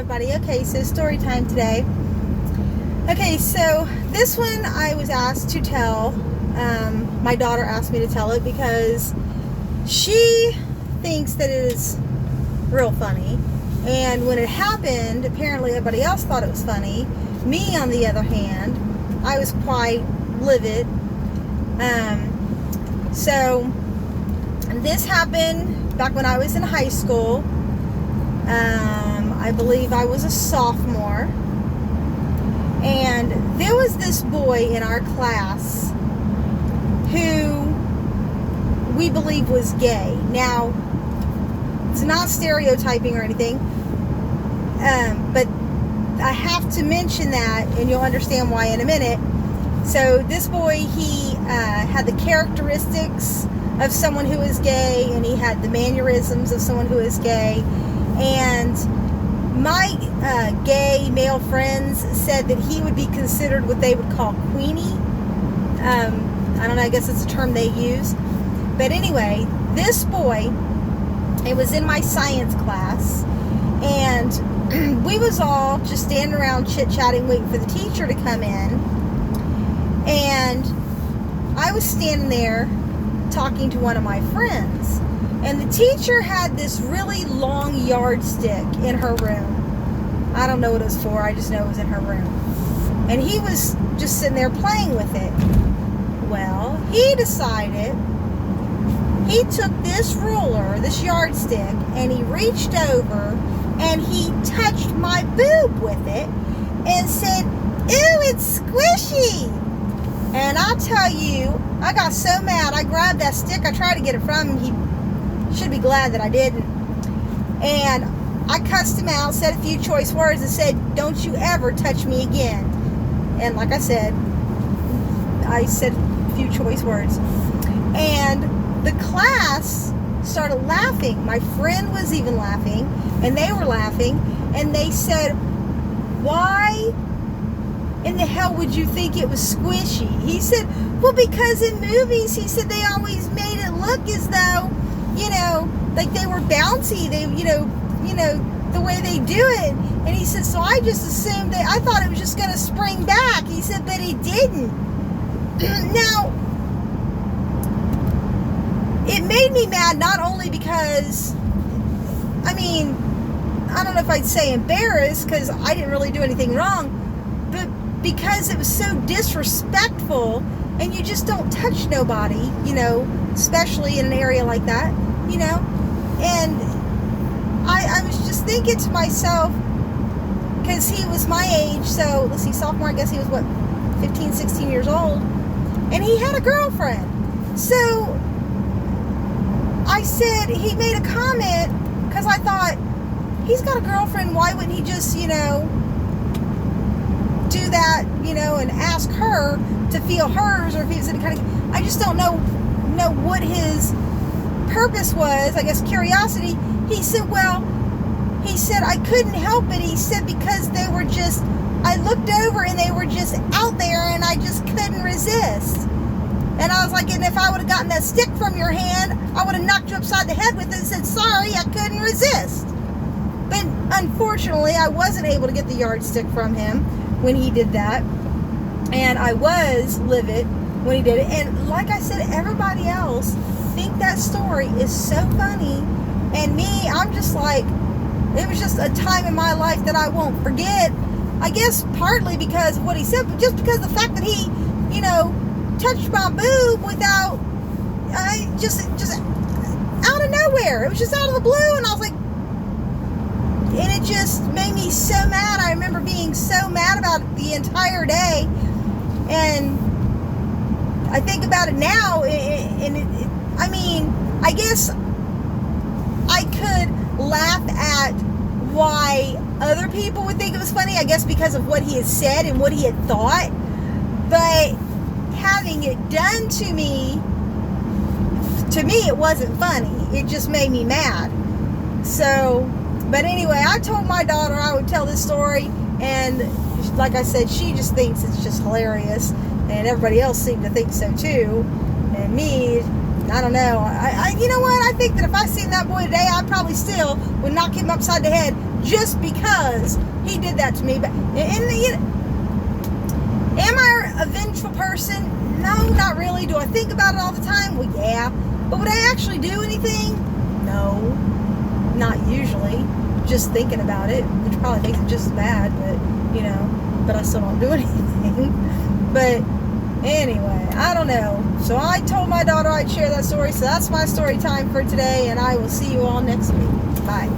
everybody. Okay, so story time today. Okay, so this one I was asked to tell. My daughter asked me to tell it because she thinks that it is real funny. And when it happened, apparently everybody else thought it was funny. Me, on the other hand, I was quite livid. So this happened back when I was in high school. I believe I was a sophomore. And there was this boy in our class who we believe was gay. Now, it's not stereotyping or anything, but I have to mention that, and you'll understand why in a minute. So this boy, he had the characteristics of someone who is gay, and he had the mannerisms of someone who is gay. And my gay male friends said that he would be considered what they would call queenie. I don't know, I guess it's a term they use. But anyway, this boy, it was in my science class, and we was all just standing around chit-chatting, waiting for the teacher to come in. And I was standing there talking to one of my friends. And the teacher had this really long yardstick in her room. I don't know what it was for. I just know it was in her room. And he was just sitting there playing with it. Well, he decided he took this ruler, this yardstick, and he reached over and he touched my boob with it and said, "Ew, it's squishy." And I'll tell you, I got so mad. I grabbed that stick. I tried to get it from him. He should be glad that I didn't. And I cussed him out, said a few choice words, and said, "Don't you ever touch me again." And like I said a few choice words. And the class started laughing. My friend was even laughing, and they were laughing, and they said, "Why in the hell would you think it was squishy?" He said, "Well, because in movies," he said, "they always made it look as though, like they were bouncy. They, the way they do it." And he said, "So I just assumed I thought it was just going to spring back." He said, "But it didn't." Now, it made me mad not only because, I don't know if I'd say embarrassed, because I didn't really do anything wrong, but because it was so disrespectful, and you just don't touch nobody, especially in an area like that, and I was just thinking to myself, because he was my age, so let's see, sophomore, I guess he was 15, 16 years old, and he had a girlfriend. So I said, he made a comment, because I thought, he's got a girlfriend, why wouldn't he just, do that, and ask her to feel hers, or if he was any kind of, I just don't know what his purpose was. I guess curiosity. He said, I couldn't help it. He said, because they were just, I looked over and they were just out there and I just couldn't resist. And I was like, and if I would have gotten that stick from your hand, I would have knocked you upside the head with it and said, "Sorry, I couldn't resist." But unfortunately, I wasn't able to get the yardstick from him when he did that. And I was livid when he did it. And like I said, everybody else think that story is so funny. And me, I'm just like, it was just a time in my life that I won't forget. I guess partly because of what he said, but just because of the fact that he, touched my boob without, just out of nowhere. It was just out of the blue, and I was like, and it just made me so mad. I remember being so mad about it the entire day. And I think about it now, I guess I could laugh at why other people would think it was funny, I guess because of what he had said and what he had thought. But having it done to me it wasn't funny. It just made me mad. So, but anyway, I told my daughter I would tell this story, and like I said, she just thinks it's just hilarious, and everybody else seemed to think so too. And me, I don't know. You know what? I think that if I seen that boy today, I probably still would knock him upside the head, just because because he did that to me. But am I a vengeful person? No, not really. Do I think about it all the time? Well, yeah. But would I actually do anything? No, not usually. Just thinking about it, which probably makes it just as bad, but I still don't do anything. But anyway, I don't know. So I told my daughter I'd share that story, so that's my story time for today, and I will see you all next week. Bye.